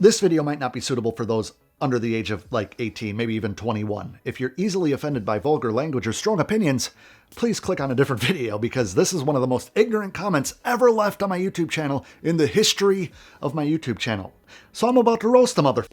This video might not be suitable for those under the age of like 18, maybe even 21. If you're easily offended by vulgar language or strong opinions, please click on a different video because this is one of the most ignorant comments ever left on my YouTube channel in the history of my YouTube channel. So I'm about to roast the mother.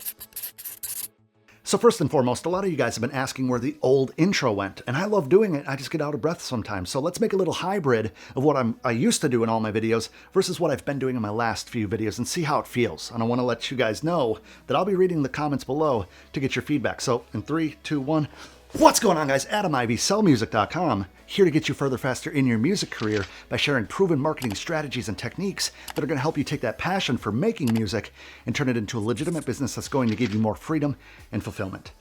So first and foremost, a lot of you guys have been asking where the old intro went, and I love doing it. I just get out of breath sometimes. So let's make a little hybrid of what I used to do in all my videos versus what I've been doing in my last few videos and see how it feels. And I want to let you guys know that I'll be reading the comments below to get your feedback. So in 3, 2, 1, what's going on, guys? Adam Ivy, sellmusic.com, here to get you further faster in your music career by sharing proven marketing strategies and techniques that are going to help you take that passion for making music and turn it into a legitimate business that's going to give you more freedom and fulfillment.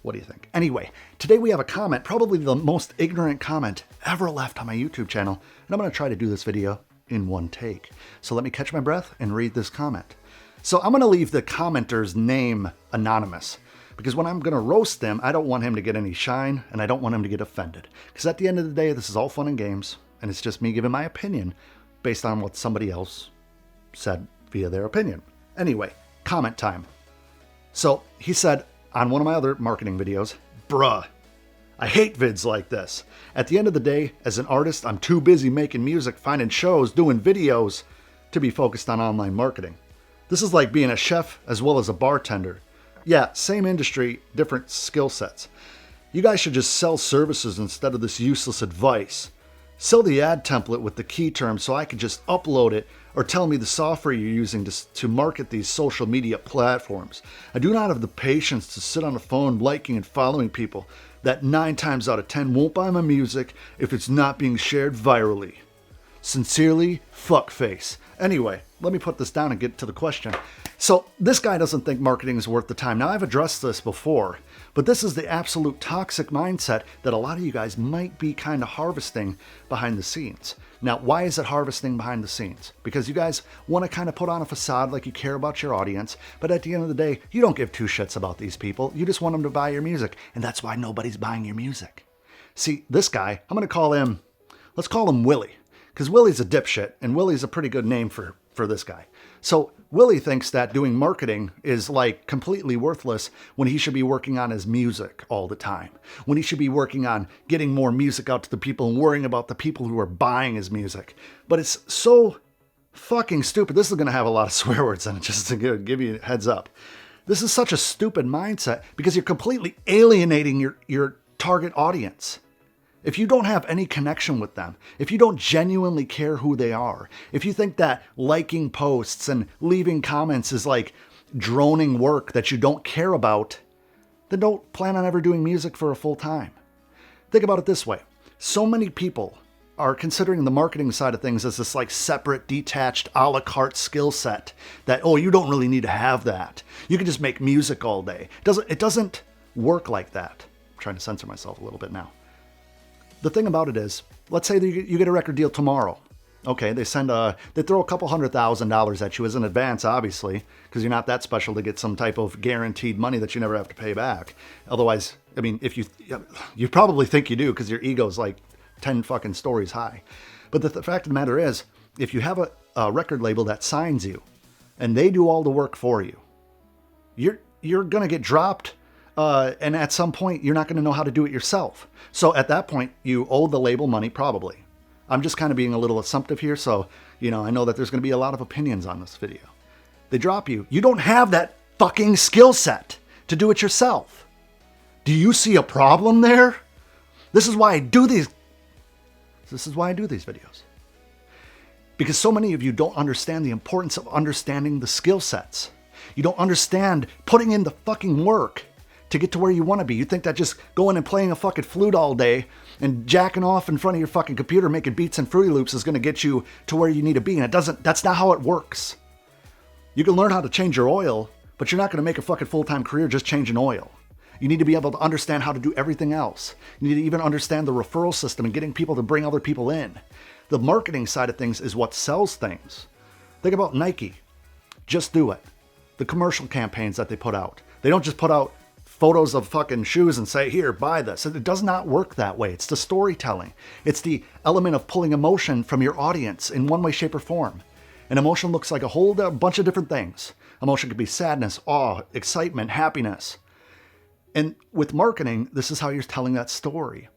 What do you think? Anyway, today we have a comment, probably the most ignorant comment ever left on my YouTube channel, and I'm going to try to do this video in one take. So let me catch my breath and read this comment. So I'm going to leave the commenter's name anonymous, because when I'm going to roast them, I don't want him to get any shine, and I don't want him to get offended. Because at the end of the day, this is all fun and games, and it's just me giving my opinion based on what somebody else said via their opinion. Anyway, comment time. So he said on one of my other marketing videos, bruh, I hate vids like this. At the end of the day, as an artist, I'm too busy making music, finding shows, doing videos to be focused on online marketing. This is like being a chef as well as a bartender. Yeah, same industry, different skill sets. You guys should just sell services instead of this useless advice. Sell the ad template with the key terms so I can just upload it, or tell me the software you're using to market these social media platforms. I do not have the patience to sit on the phone liking and following people that 9 times out of 10 won't buy my music if it's not being shared virally. Sincerely, fuckface. Anyway, let me put this down and get to the question. So this guy doesn't think marketing is worth the time. Now, I've addressed this before, but this is the absolute toxic mindset that a lot of you guys might be kind of harvesting behind the scenes. Now, why is it harvesting behind the scenes? Because you guys want to kind of put on a facade like you care about your audience, but at the end of the day, you don't give two shits about these people. You just want them to buy your music, and that's why nobody's buying your music. See, this guy, I'm going to call him, let's call him Willie, because Willie's a dipshit, and Willie's a pretty good name for this guy. So Willie thinks that doing marketing is like completely worthless when he should be working on his music all the time. When he should be working on getting more music out to the people and worrying about the people who are buying his music. But it's so fucking stupid. This is going to have a lot of swear words in it, just to give you a heads up. This is such a stupid mindset because you're completely alienating your target audience. If you don't have any connection with them, if you don't genuinely care who they are, if you think that liking posts and leaving comments is like droning work that you don't care about, then don't plan on ever doing music for a full time. Think about it this way. So many people are considering the marketing side of things as this like separate, detached, a la carte skill set that, oh, you don't really need to have that. You can just make music all day. It doesn't work like that. I'm trying to censor myself a little bit now. The thing about it is, let's say that you get a record deal tomorrow. Okay, they throw a couple $100,000 at you as an advance, obviously, because you're not that special to get some type of guaranteed money that you never have to pay back. Otherwise, I mean, if you probably think you do because your ego's like 10 fucking stories high. But the fact of the matter is, if you have a record label that signs you and they do all the work for you, you're gonna get dropped. And at some point, you're not going to know how to do it yourself. So at that point, you owe the label money, probably. I'm just kind of being a little assumptive here, so, I know that there's going to be a lot of opinions on this video. They drop you. You don't have that fucking skill set to do it yourself. Do you see a problem there? This is why I do these videos. Because so many of you don't understand the importance of understanding the skill sets. You don't understand putting in the fucking work to get to where you want to be. You think that just going and playing a fucking flute all day and jacking off in front of your fucking computer making beats and Fruity Loops is going to get you to where you need to be. And that's not how it works. You can learn how to change your oil, but you're not going to make a fucking full-time career just changing oil. You need to be able to understand how to do everything else. You need to even understand the referral system and getting people to bring other people in. The marketing side of things is what sells things. Think about Nike. Just do it. The commercial campaigns that they put out. They don't just put out photos of fucking shoes and say, here, buy this. It does not work that way. It's the storytelling. It's the element of pulling emotion from your audience in one way, shape, or form. An emotion looks like a whole bunch of different things. Emotion could be sadness, awe, excitement, happiness. And with marketing, this is how you're telling that story.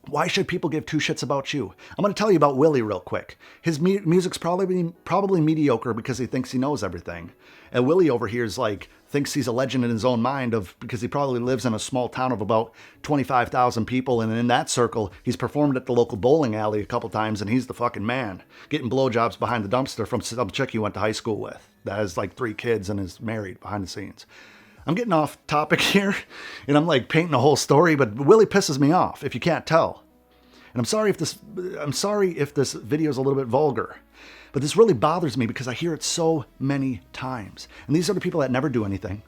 Why should people give two shits about you? I'm going to tell you about Willie real quick. His music's probably mediocre because he thinks he knows everything. And Willie over here is like, thinks he's a legend in his own mind because he probably lives in a small town of about 25,000 people. And in that circle, he's performed at the local bowling alley a couple times and he's the fucking man. Getting blowjobs behind the dumpster from some chick he went to high school with that has like 3 kids and is married behind the scenes. I'm getting off topic here, and I'm like painting a whole story, but Willie pisses me off, if you can't tell. And I'm sorry if this video is a little bit vulgar, but this really bothers me because I hear it so many times. And these are the people that never do anything.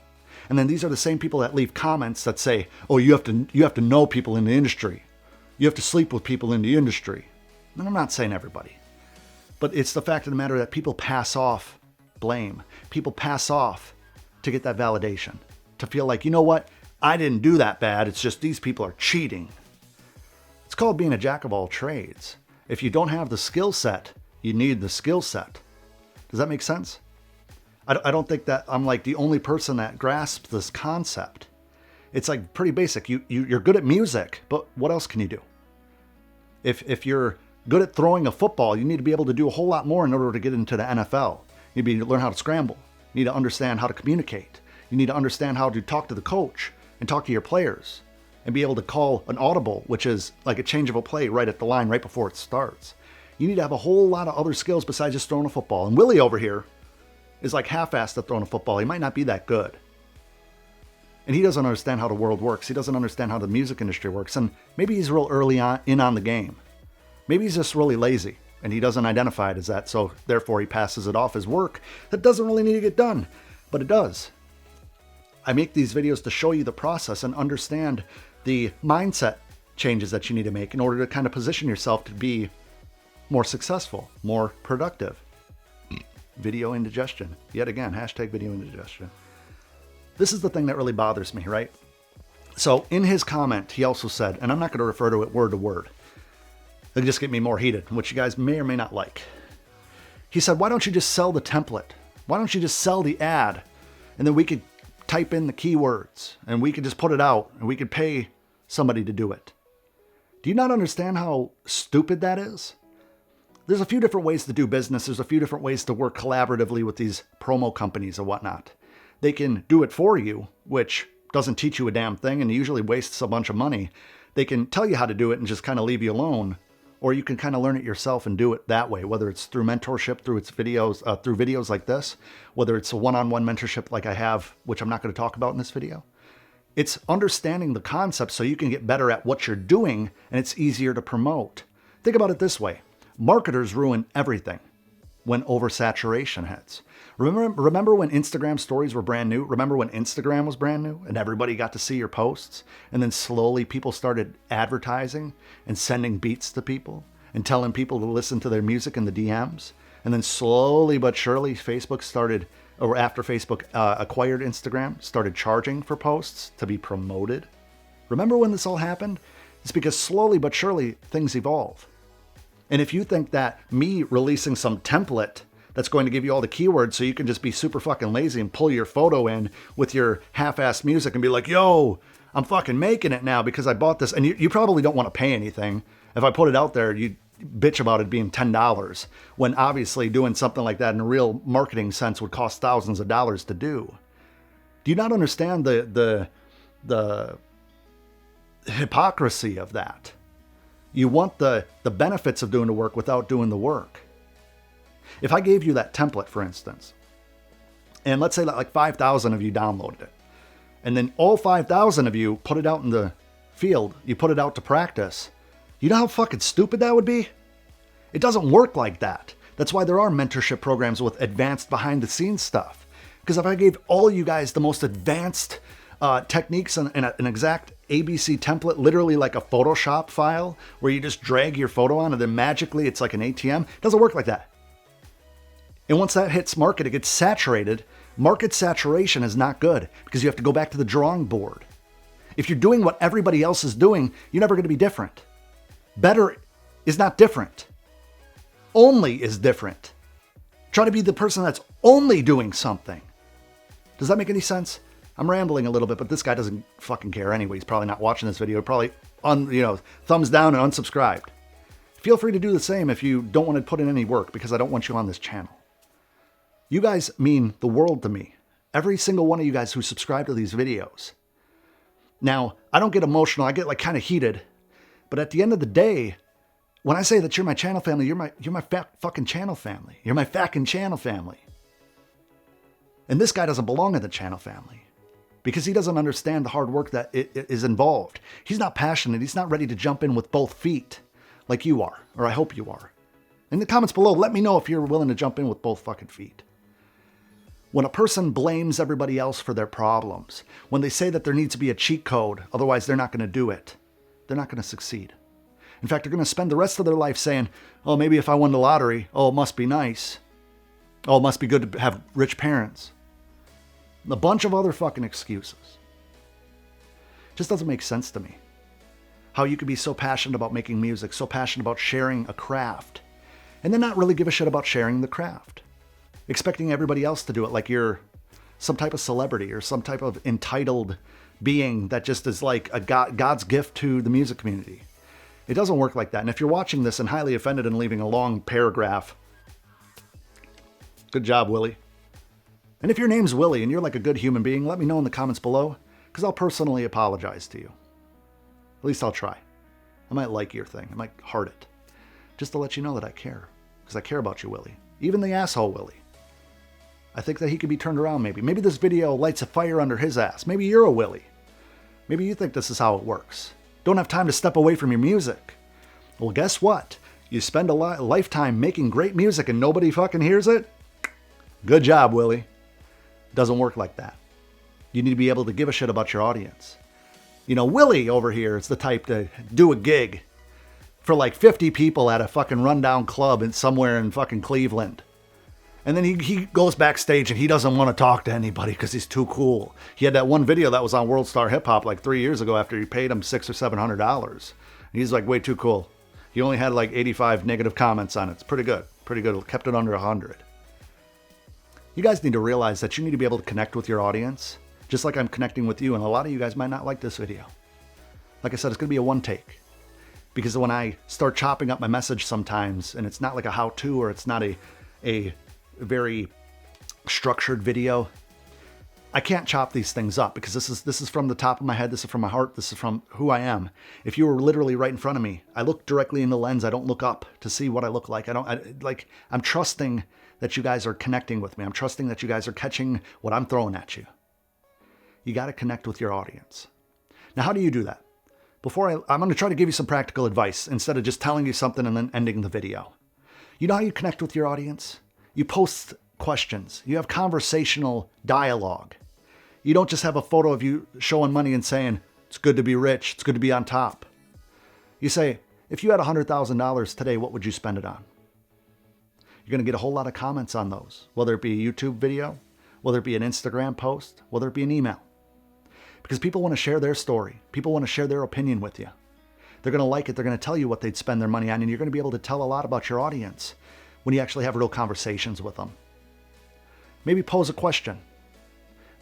And then these are the same people that leave comments that say, oh, you have to know people in the industry. You have to sleep with people in the industry. And I'm not saying everybody, but it's the fact of the matter that people pass off blame. People pass off to get that validation, to feel like, you know what, I didn't do that bad, it's just these people are cheating. It's called being a jack of all trades. If you don't have the skill set, you need the skill set. Does that make sense? I don't think that I'm like the only person that grasps this concept. It's like pretty basic. You're good at music, but what else can you do? If you're good at throwing a football, you need to be able to do a whole lot more in order to get into the NFL. You need to learn how to scramble. You need to understand how to communicate. You need to understand how to talk to the coach and talk to your players and be able to call an audible, which is like a change of a play right at the line right before it starts. You need to have a whole lot of other skills besides just throwing a football. And Willie over here is like half-assed at throwing a football. He might not be that good. And he doesn't understand how the world works. He doesn't understand how the music industry works. And maybe he's real early on the game. Maybe he's just really lazy. And he doesn't identify it as that, so therefore he passes it off as work that doesn't really need to get done, but it does. I make these videos to show you the process and understand the mindset changes that you need to make in order to kind of position yourself to be more successful, more productive. Video indigestion. Yet again, hashtag video indigestion. This is the thing that really bothers me, right? So in his comment, he also said, and I'm not going to refer to it word to word, it'll just get me more heated, which you guys may or may not like. He said, why don't you just sell the template? Why don't you just sell the ad? And then we could type in the keywords and we could just put it out and we could pay somebody to do it. Do you not understand how stupid that is? There's a few different ways to do business. There's a few different ways to work collaboratively with these promo companies and whatnot. They can do it for you, which doesn't teach you a damn thing and usually wastes a bunch of money. They can tell you how to do it and just kind of leave you alone. Or you can kind of learn it yourself and do it that way, whether it's through mentorship, through videos like this, whether it's a one-on-one mentorship like I have, which I'm not going to talk about in this video. It's understanding the concept so you can get better at what you're doing and it's easier to promote. Think about it this way. Marketers ruin everything when oversaturation hits. Remember when Instagram stories were brand new? Remember when Instagram was brand new and everybody got to see your posts? And then slowly people started advertising and sending beats to people and telling people to listen to their music in the DMs. And then slowly but surely Facebook started, or after Facebook acquired Instagram, started charging for posts to be promoted. Remember when this all happened? It's because slowly but surely things evolve. And if you think that me releasing some template that's going to give you all the keywords so you can just be super fucking lazy and pull your photo in with your half-assed music and be like, yo, I'm fucking making it now because I bought this. And you probably don't want to pay anything. If I put it out there, you bitch about it being $10 when obviously doing something like that in a real marketing sense would cost thousands of dollars to do. Do you not understand the hypocrisy of that? You want the benefits of doing the work without doing the work. If I gave you that template, for instance, and let's say that like 5,000 of you downloaded it, and then all 5,000 of you put it out in the field, you put it out to practice, you know how fucking stupid that would be? It doesn't work like that. That's why there are mentorship programs with advanced behind-the-scenes stuff. Because if I gave all you guys the most advanced techniques and an exact ABC template, literally like a Photoshop file, where you just drag your photo on and then magically it's like an ATM, it doesn't work like that. And once that hits market, it gets saturated. Market saturation is not good because you have to go back to the drawing board. If you're doing what everybody else is doing, you're never going to be different. Better is not different. Only is different. Try to be the person that's only doing something. Does that make any sense? I'm rambling a little bit, but this guy doesn't fucking care anyway. He's probably not watching this video. Probably thumbs down and unsubscribed. Feel free to do the same if you don't want to put in any work, because I don't want you on this channel. You guys mean the world to me. Every single one of you guys who subscribe to these videos. Now, I don't get emotional. I get like kind of heated. But at the end of the day, when I say that you're my channel family, you're my fucking channel family. You're my fucking channel family. And this guy doesn't belong in the channel family because he doesn't understand the hard work that is involved. He's not passionate. He's not ready to jump in with both feet like you are, or I hope you are. In the comments below, let me know if you're willing to jump in with both fucking feet. When a person blames everybody else for their problems, when they say that there needs to be a cheat code, otherwise they're not going to do it, they're not going to succeed. In fact, they're going to spend the rest of their life saying, oh, maybe if I won the lottery, oh, it must be nice. Oh, it must be good to have rich parents. A bunch of other fucking excuses. Just doesn't make sense to me. How you could be so passionate about making music, so passionate about sharing a craft, and then not really give a shit about sharing the craft. Expecting everybody else to do it like you're some type of celebrity or some type of entitled being that just is like a God's gift to the music community. It doesn't work like that. And if you're watching this and highly offended and leaving a long paragraph, good job, Willie. And if your name's Willie and you're like a good human being, let me know in the comments below, because I'll personally apologize to you. At least I'll try. I might like your thing. I might heart it. Just to let you know that I care. Because I care about you, Willie. Even the asshole Willie. I think that he could be turned around maybe. Maybe this video lights a fire under his ass. Maybe you're a Willie. Maybe you think this is how it works. Don't have time to step away from your music. Well, guess what? You spend a lifetime making great music and nobody fucking hears it? Good job, Willie. Doesn't work like that. You need to be able to give a shit about your audience. You know, Willie over here is the type to do a gig for like 50 people at a fucking rundown club somewhere in fucking Cleveland. And then he goes backstage and he doesn't want to talk to anybody because he's too cool. He had that one video that was on World Star Hip Hop like 3 years ago after he paid him $600 or $700. He's like way too cool. He only had like 85 negative comments on it. It's pretty good. Pretty good. Kept it under 100. You guys need to realize that you need to be able to connect with your audience, just like I'm connecting with you. And a lot of you guys might not like this video. Like I said, it's going to be a one take. Because when I start chopping up my message sometimes, and it's not like a how-to or it's not a very structured video, I can't chop these things up because this is from the top of my head, this is from my heart, this is from who I am. If you were literally right in front of me, I look directly in the lens. I don't look up to see what I look like. I'm trusting that you guys are connecting with me. I'm trusting that you guys are catching what I'm throwing at you. You got to connect with your audience. Now, how do you do that? I'm going to try to give you some practical advice instead of just telling you something and then ending the video. You know how you connect with your audience? You post questions. You have conversational dialogue. You don't just have a photo of you showing money and saying, it's good to be rich, it's good to be on top. You say, if you had $100,000 today, what would you spend it on? You're going to get a whole lot of comments on those, whether it be a YouTube video, whether it be an Instagram post, whether it be an email. Because people want to share their story. People want to share their opinion with you. They're going to like it. They're going to tell you what they'd spend their money on, and you're going to be able to tell a lot about your audience when you actually have real conversations with them. Maybe pose a question.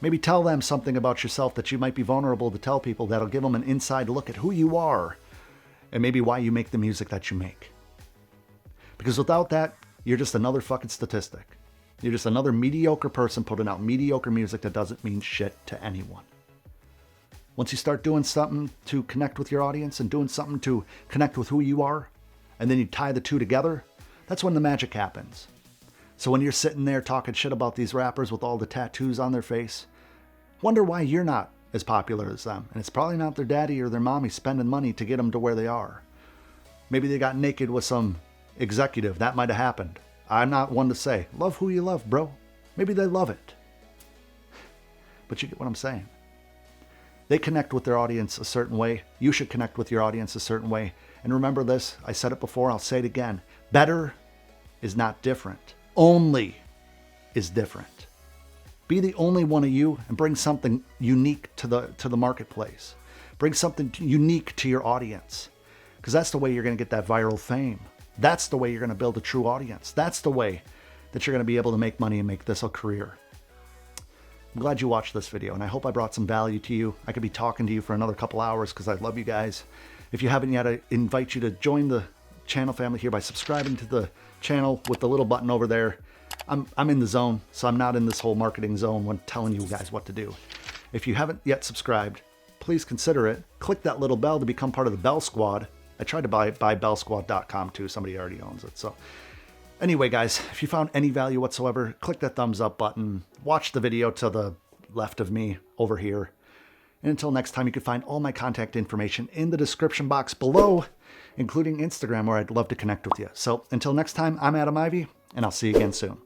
Maybe tell them something about yourself that you might be vulnerable to tell people that'll give them an inside look at who you are and maybe why you make the music that you make. Because without that, you're just another fucking statistic. You're just another mediocre person putting out mediocre music that doesn't mean shit to anyone. Once you start doing something to connect with your audience and doing something to connect with who you are, and then you tie the two together, that's when the magic happens. So when you're sitting there talking shit about these rappers with all the tattoos on their face, wonder why you're not as popular as them. And it's probably not their daddy or their mommy spending money to get them to where they are. Maybe they got naked with some executive. That might have happened. I'm not one to say, love who you love, bro. Maybe they love it. But you get what I'm saying. They connect with their audience a certain way. You should connect with your audience a certain way. And remember this, I said it before, I'll say it again. Better is not different. Only is different. Be the only one of you and bring something unique to the marketplace. Bring something unique to your audience. Because that's the way you're going to get that viral fame. That's the way you're going to build a true audience. That's the way that you're going to be able to make money and make this a career. I'm glad you watched this video, and I hope I brought some value to you. I could be talking to you for another couple hours because I love you guys. If you haven't yet, I invite you to join the channel family here by subscribing to the channel with the little button over there. I'm in the zone, so I'm not in this whole marketing zone when telling you guys what to do. If you haven't yet subscribed, please consider it. Click that little bell to become part of the Bell Squad. I tried to buy bellsquad.com too. Somebody already owns it. So anyway, guys, if you found any value whatsoever, click that thumbs up button. Watch the video to the left of me over here. And until next time, you can find all my contact information in the description box below, including Instagram, where I'd love to connect with you. So until next time, I'm Adam Ivy, and I'll see you again soon.